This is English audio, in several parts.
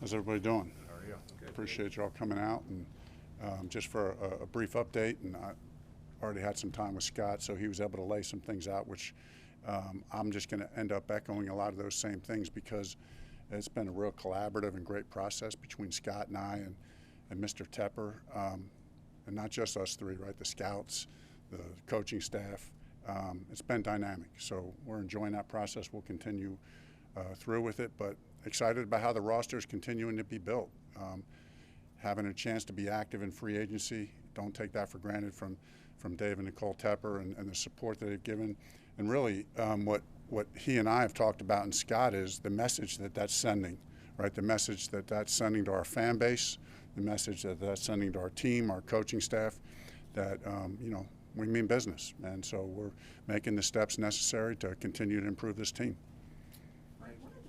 How's everybody doing? How are you? Good. Appreciate you all coming out, and just for a brief update, and I already had some time with Scott, so he was able to lay some things out, which I'm just going to end up echoing a lot of those same things, because it's been a real collaborative and great process between Scott and I and Mr. Tepper, and not just us three, right? The scouts, the coaching staff. It's been dynamic, so we're enjoying that process. We'll continue through with it, but excited about how the roster is continuing to be built. Having a chance to be active in free agency, don't take that for granted from Dave and Nicole Tepper and the support that they've given. And really what he and I have talked about, and Scott, is the message that that's sending, right? The message that that's sending to our fan base, the message that that's sending to our team, our coaching staff, that, we mean business. And so we're making the steps necessary to continue to improve this team.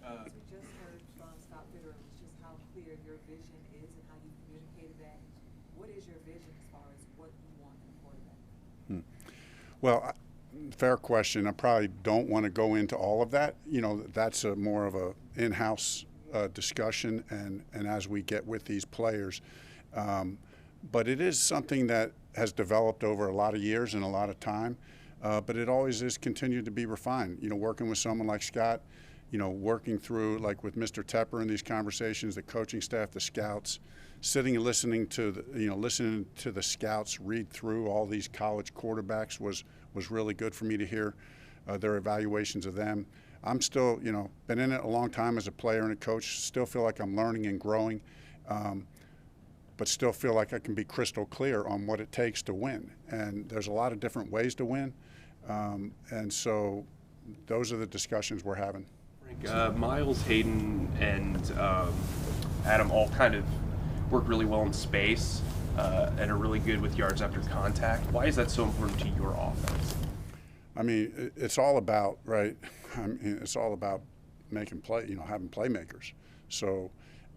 We just heard from Scott Fitter, was just how clear your vision is and how you communicated that. What is your vision as far as what you want in the quarterback? Well, fair question. I probably don't want to go into all of that. That's more of a in-house discussion, and as we get with these players. But it is something that has developed over a lot of years and a lot of time, but it always is continued to be refined. Working with someone like Scott, working through, like with Mr. Tepper in these conversations, the coaching staff, the scouts, sitting and listening to the scouts read through all these college quarterbacks was really good for me to hear their evaluations of them. I'm still, been in it a long time as a player and a coach, still feel like I'm learning and growing, but still feel like I can be crystal clear on what it takes to win. And there's a lot of different ways to win, and so those are the discussions we're having. Miles, Hayden, and Adam all kind of work really well in space and are really good with yards after contact. Why is that so important to your offense? I mean, it's all about, right? It's all about making play, having playmakers. So,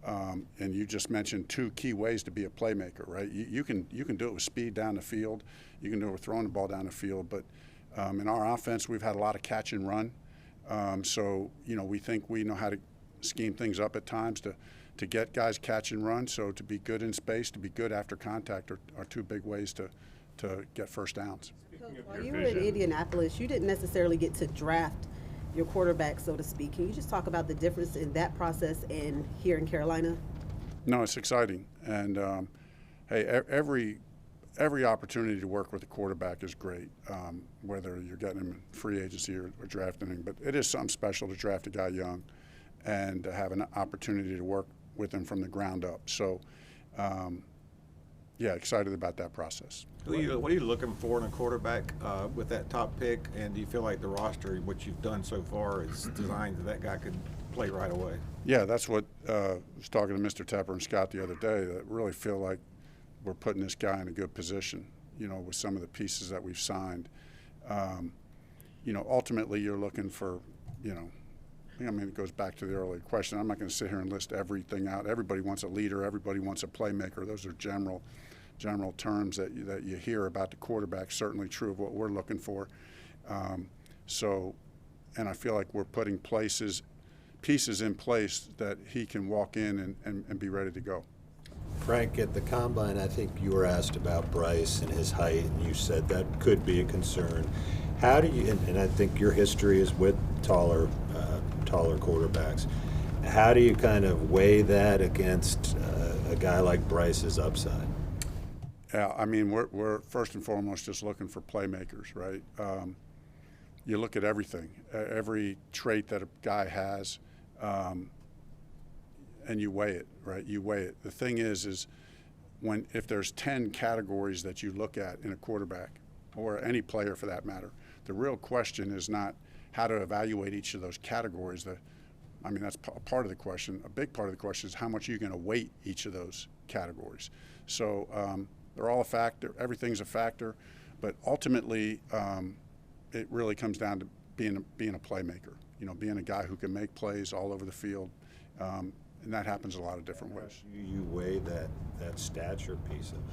and you just mentioned two key ways to be a playmaker, right? You can do it with speed down the field. You can do it with throwing the ball down the field. But in our offense, we've had a lot of catch and run. So, we think we know how to scheme things up at times to get guys catch and run. So to be good in space, to be good after contact are two big ways to get first downs. While you were in Indianapolis, you didn't necessarily get to draft your quarterback, so to speak. Can you just talk about the difference in that process and here in Carolina? No, it's exciting. And, hey, every opportunity to work with a quarterback is great, whether you're getting him in free agency or drafting him. But it is something special to draft a guy young and to have an opportunity to work with him from the ground up. So, yeah, excited about that process. What are you looking for in a quarterback with that top pick, and do you feel like the roster, what you've done so far, is designed that guy could play right away? Yeah, that's what I was talking to Mr. Tepper and Scott the other day, that really feel like we're putting this guy in a good position, with some of the pieces that we've signed. Ultimately you're looking for, it goes back to the earlier question. I'm not going to sit here and list everything out. Everybody wants a leader. Everybody wants a playmaker. Those are general terms that you hear about the quarterback. Certainly true of what we're looking for. And I feel like we're putting pieces in place that he can walk in and be ready to go. Frank, at the Combine, I think you were asked about Bryce and his height, and you said that could be a concern. How do you, and I think your history is with taller quarterbacks, how do you kind of weigh that against a guy like Bryce's upside? Yeah, I mean, we're first and foremost just looking for playmakers, right? You look at everything, every trait that a guy has, and you weigh it, right? You weigh it. The thing is if there's 10 categories that you look at in a quarterback, or any player for that matter, the real question is not how to evaluate each of those categories. That's a part of the question. A big part of the question is how much are you going to weight each of those categories. So they're all a factor. Everything's a factor, but ultimately it really comes down to being a playmaker. Being a guy who can make plays all over the field, and that happens a lot of different ways. You weigh that stature piece of it.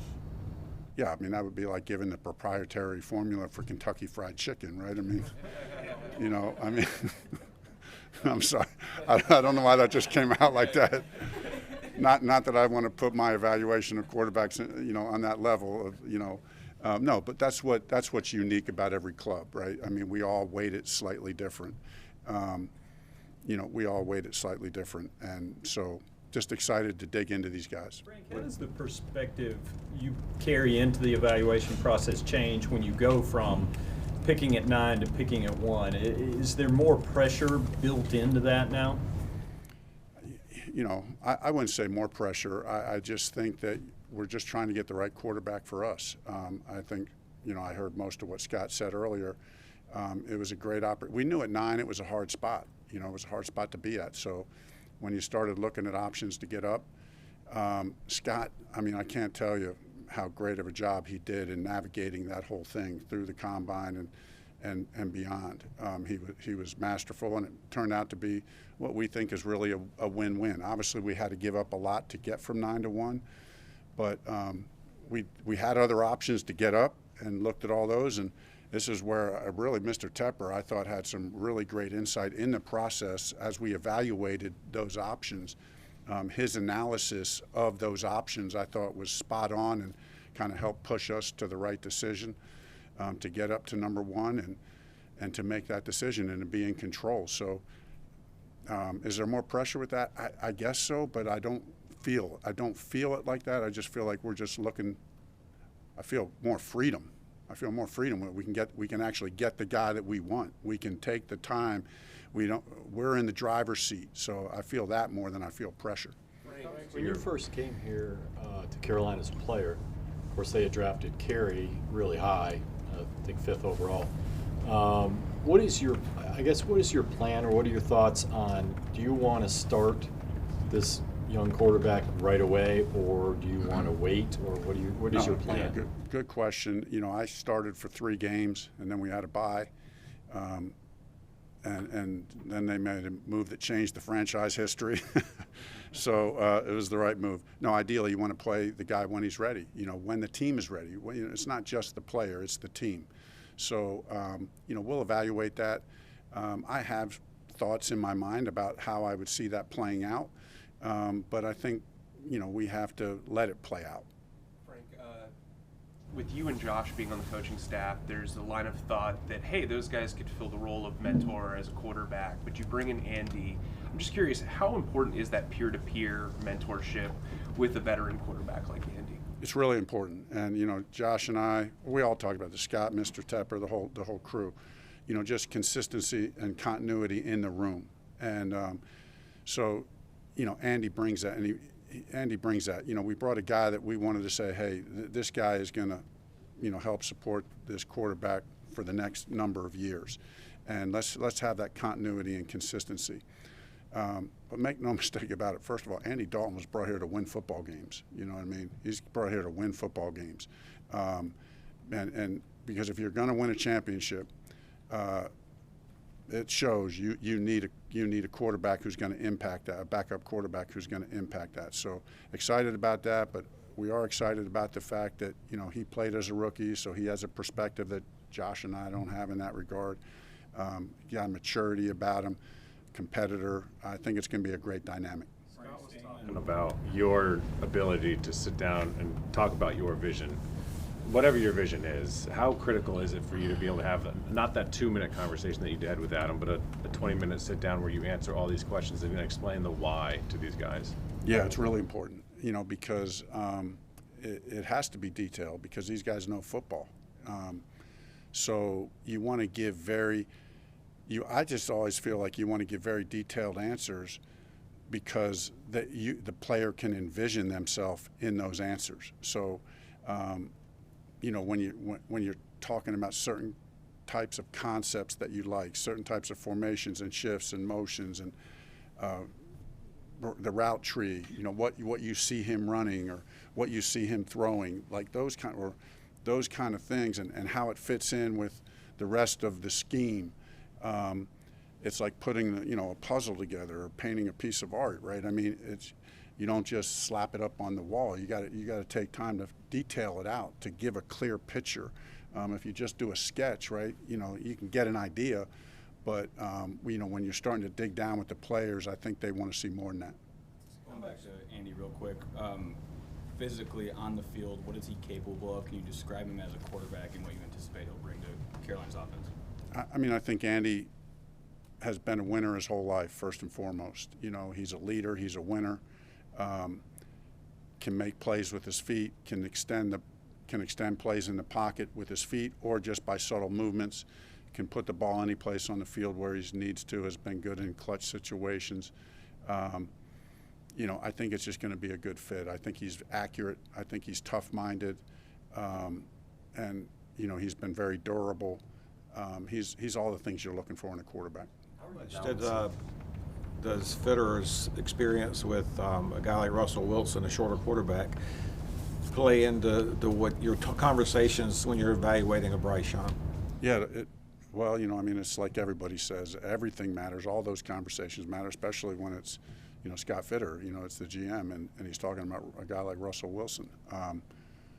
Yeah, that would be like giving the proprietary formula for Kentucky Fried Chicken, right? I'm sorry. I don't know why that just came out like that. not that I want to put my evaluation of quarterbacks, on that level of, no, but that's what's unique about every club, right? I mean, we all weight it slightly different. We all weight it slightly different, and so just excited to dig into these guys. Frank, how does the perspective you carry into the evaluation process change when you go from picking at 9 to picking at 1? Is there more pressure built into that now? I wouldn't say more pressure. I just think that we're just trying to get the right quarterback for us. I think, I heard most of what Scott said earlier. It was a great opportunity. We knew at 9 it was a hard spot. It was a hard spot to be at. So when you started looking at options to get up, Scott, I can't tell you how great of a job he did in navigating that whole thing through the combine and beyond. He was masterful, and it turned out to be what we think is really a win-win. Obviously, we had to give up a lot to get from 9 to 1, but we had other options to get up and looked at all those, and this is where really Mr. Tepper, I thought, had some really great insight in the process as we evaluated those options. His analysis of those options, I thought, was spot on and kind of helped push us to the right decision to get up to number 1 and to make that decision and to be in control. So is there more pressure with that? I guess so, but I don't feel it like that. I just feel like we're just looking. I feel more freedom. We can actually get the guy that we want. We can take the time. We're in the driver's seat. So I feel that more than I feel pressure. When you first came here to Carolina as a player, of course they had drafted Carey really high, I think 5th overall. What is your plan, or what are your thoughts on, do you want to start this young quarterback right away, or do you want to wait, or what is your plan? Yeah, good question. I started for 3 games, and then we had a bye, and then they made a move that changed the franchise history. So it was the right move. No, ideally you want to play the guy when he's ready. When the team is ready. It's not just the player; it's the team. So we'll evaluate that. I have thoughts in my mind about how I would see that playing out. But I think, we have to let it play out. Frank, with you and Josh being on the coaching staff, there's a line of thought that, hey, those guys could fill the role of mentor as a quarterback, but you bring in Andy. I'm just curious, how important is that peer-to-peer mentorship with a veteran quarterback like Andy? It's really important. And, Josh and I, we all talk about this, Scott, Mr. Tepper, the whole crew, just consistency and continuity in the room. And so, Andy brings that, and Andy brings that. We brought a guy that we wanted to say, hey, this guy is going to, help support this quarterback for the next number of years, and let's have that continuity and consistency. But make no mistake about it. First of all, Andy Dalton was brought here to win football games. You know what I mean? He's brought here to win football games, and because if you're going to win a championship, it shows you need a quarterback who's going to impact that, a backup quarterback who's going to impact that. So excited about that, but we are excited about the fact that he played as a rookie, so he has a perspective that Josh and I don't have in that regard. Got maturity about him, competitor. I think it's going to be a great dynamic. Scott was talking about your ability to sit down and talk about your vision. Whatever your vision is, how critical is it for you to be able to have not that 2-minute conversation that you had with Adam, but a 20-minute sit down where you answer all these questions and explain the why to these guys? Yeah, it's really important, because it has to be detailed because these guys know football. So you want to give I just always feel like you want to give very detailed answers because the player can envision themselves in those answers. So, when you're talking about certain types of concepts that you like, certain types of formations and shifts and motions and the route tree, what you see him running or what you see him throwing, like those kind of things, and how it fits in with the rest of the scheme. It's like putting a puzzle together or painting a piece of art, right? I mean, you don't just slap it up on the wall. You got to take time to detail it out to give a clear picture. If you just do a sketch, right, you can get an idea, but when you're starting to dig down with the players, I think they want to see more than that. come back to Andy real quick. Physically on the field, what is he capable of? Can you describe him as a quarterback and what you anticipate he'll bring to Carolina's offense? I mean, I think Andy has been a winner his whole life, first and foremost. You know, he's a leader, he's a winner, can make plays with his feet, can extend plays in the pocket with his feet or just by subtle movements, can put the ball any place on the field where he needs to, has been good in clutch situations. You know, I think it's just going to be a good fit. I think he's accurate. I think he's tough-minded, and you know, he's been very durable. He's all the things you're looking for in a quarterback. Does Fitterer's experience with a guy like Russell Wilson, a shorter quarterback, play into what your conversations when you're evaluating a Bryce Young? Yeah. Well, you know, I mean, it's like everybody says, everything matters. All those conversations matter, especially when it's, you know, Scott Fitter. You know, it's the GM, and he's talking about a guy like Russell Wilson,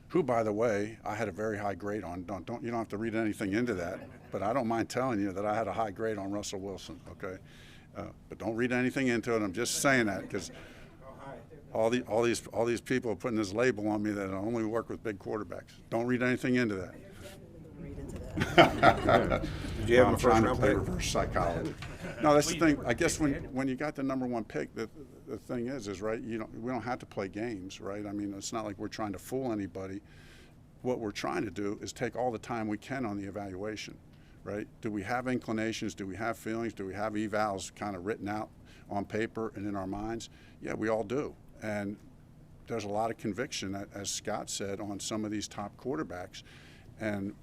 who, by the way, I had a very high grade on. You don't have to read anything into that, but I don't mind telling you that I had a high grade on Russell Wilson. Okay, but don't read anything into it. I'm just saying that because all these people are putting this label on me that I only work with big quarterbacks. Don't read anything into that. Did you have him I'm trying to first play round pick? reverse psychology. No, that's the thing. I guess when you got the #1 pick, the thing is right. We don't have to play games, right? I mean, it's not like we're trying to fool anybody. What we're trying to do is take all the time we can on the evaluation, right? Do we have inclinations? Do we have feelings? Do we have evals kind of written out on paper and in our minds? Yeah, we all do. And there's a lot of conviction, as Scott said, on some of these top quarterbacks. And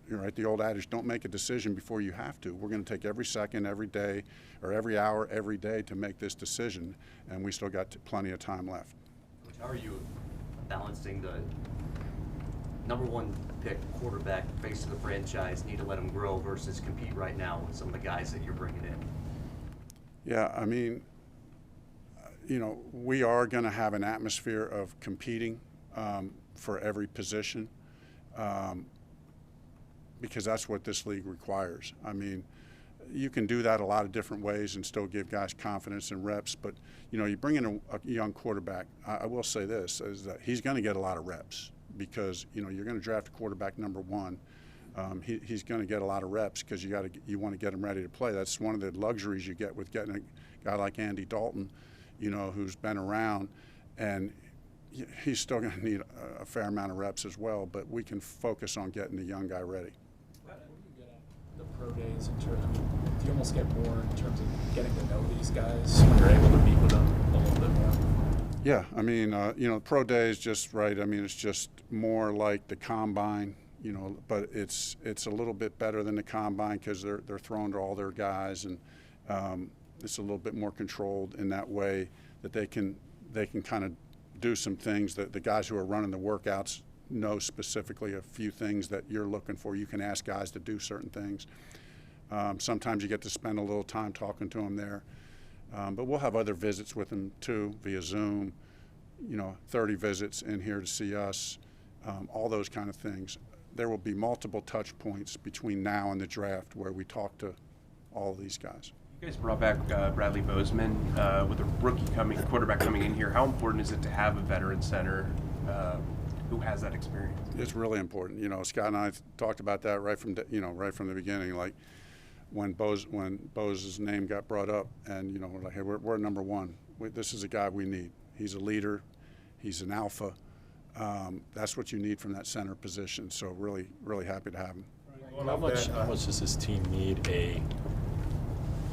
you're right, the old adage, don't make a decision before you have to. We're going to take every second, every day, or every hour, every day to make this decision, and we still got plenty of time left. How are you balancing the #1 pick quarterback, face of the franchise, need to let him grow versus compete right now with some of the guys that you're bringing in? Yeah, I mean, you know, we are going to have an atmosphere of competing for every position. Because that's what this league requires. I mean, you can do that a lot of different ways and still give guys confidence and reps, but, you know, you bring in a young quarterback, I will say this, is that he's going to get a lot of reps because, you know, you're going to draft a quarterback #1. He's going to get a lot of reps because you want to get him ready to play. That's one of the luxuries you get with getting a guy like Andy Dalton, you know, who's been around, and he's still going to need a fair amount of reps as well, but we can focus on getting the young guy ready. The pro days in terms of, do you almost get more in terms of getting to know these guys when you're able to meet with them a little bit more? Yeah, I mean, you know, pro day is just right. I mean, it's just more like the combine, you know, but it's a little bit better than the combine because they're throwing to all their guys, and it's a little bit more controlled in that way that they can kind of do some things that the guys who are running the workouts know specifically a few things that you're looking for. You can ask guys to do certain things. Sometimes you get to spend a little time talking to them there. But we'll have other visits with them too via Zoom, you know, 30 visits in here to see us, all those kind of things. There will be multiple touch points between now and the draft where we talk to all of these guys. You guys brought back Bradley Bozeman with a quarterback coming in here. How important is it to have a veteran center who has that experience? It's really important. You know, Scott and I talked about that right from the beginning. Like when Boze's name got brought up, and you know, we're like, hey, we're #1. This is a guy we need. He's a leader. He's an alpha. That's what you need from that center position. So really, really happy to have him. How much does this team need a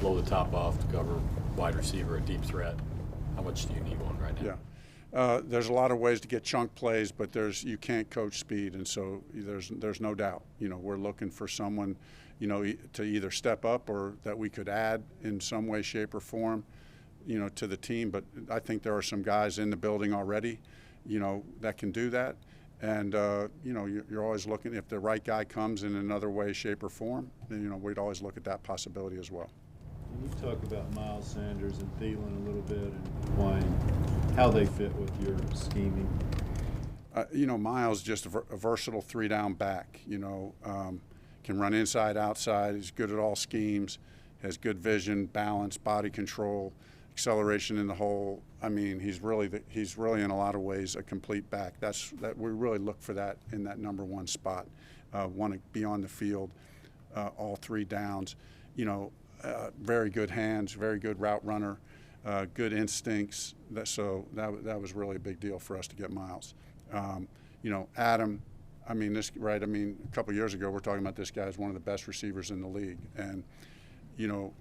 blow the top off to cover wide receiver, a deep threat? How much do you need one right now? Yeah. There's a lot of ways to get chunk plays, but you can't coach speed, and so there's no doubt. You know, we're looking for someone, you know, to either step up or that we could add in some way, shape, or form, you know, to the team. But I think there are some guys in the building already, you know, that can do that. And you know, you're always looking, if the right guy comes in another way, shape, or form, then, you know, we'd always look at that possibility as well. Can you talk about Miles Sanders and Thielen a little bit and how they fit with your scheming? You know, Miles just a versatile 3-down back. You know, can run inside, outside. He's good at all schemes. Has good vision, balance, body control, acceleration in the hole. I mean, he's really in a lot of ways a complete back. That we really look for that in that number one spot. Want to be on the field all 3 downs. You know, very good hands, very good route runner, good instincts. So that was really a big deal for us to get Miles. You know, Adam. I mean, a couple of years ago, we're talking about this guy as one of the best receivers in the league, and you know,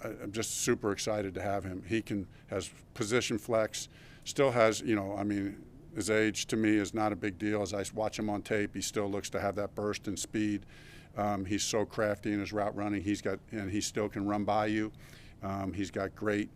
I'm just super excited to have him. He has position flex, still has, you know, I mean, his age to me is not a big deal. As I watch him on tape, he still looks to have that burst and speed. He's so crafty in his route running. And he still can run by you. He's got great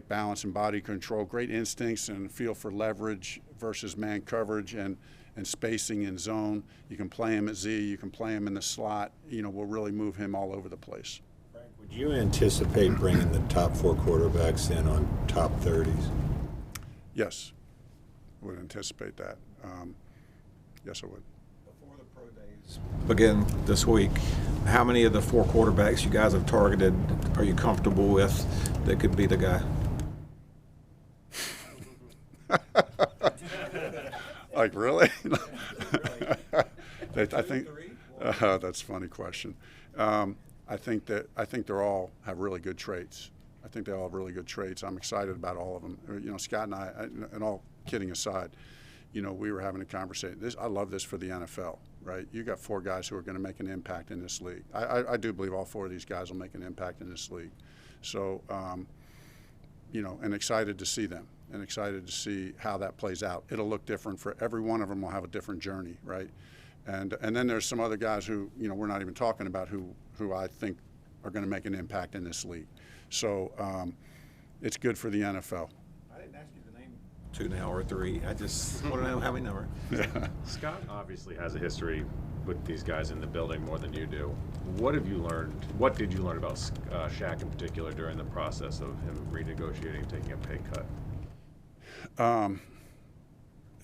balance and body control, great instincts and feel for leverage versus man coverage and spacing in zone. You can play him at Z, you can play him in the slot. You know, we'll really move him all over the place. Frank, would you anticipate bringing the top 4 quarterbacks in on top 30s? Yes, I would anticipate that. Yes, I would. Before the pro days begin this week, how many of the 4 quarterbacks you guys have targeted are you comfortable with that could be the guy? Like, really? I think that's a funny question. I think they're all have really good traits. I think they all have really good traits. I'm excited about all of them. You know, Scott and I, and all kidding aside, you know, we were having a conversation. I love this for the NFL, right? You got 4 guys who are going to make an impact in this league. I do believe all 4 of these guys will make an impact in this league. So, you know, and excited to see them. And excited to see how that plays out. It'll look different for every one of them. Will have a different journey, right? And then there's some other guys who, you know, we're not even talking about who I think are going to make an impact in this league. So it's good for the NFL. I didn't ask you to name 2 now or 3. I just want to know how many number. Scott obviously has a history with these guys in the building more than you do. What have you learned? What did you learn about Shaq in particular during the process of him renegotiating, taking a pay cut?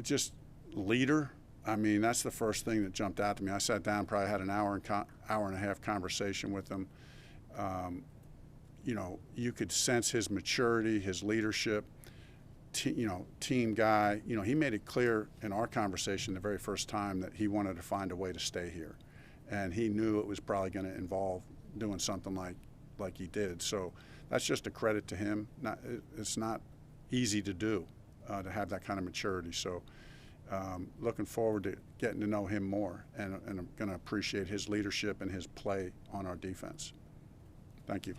Just leader. I mean, that's the first thing that jumped out to me. I sat down, probably had an hour and a half conversation with him. You know, you could sense his maturity, his leadership. You know, team guy. You know, he made it clear in our conversation the very first time that he wanted to find a way to stay here, and he knew it was probably going to involve doing something like he did. So that's just a credit to him. It's not easy to do. To have that kind of maturity. So looking forward to getting to know him more, and I'm going to appreciate his leadership and his play on our defense. Thank you.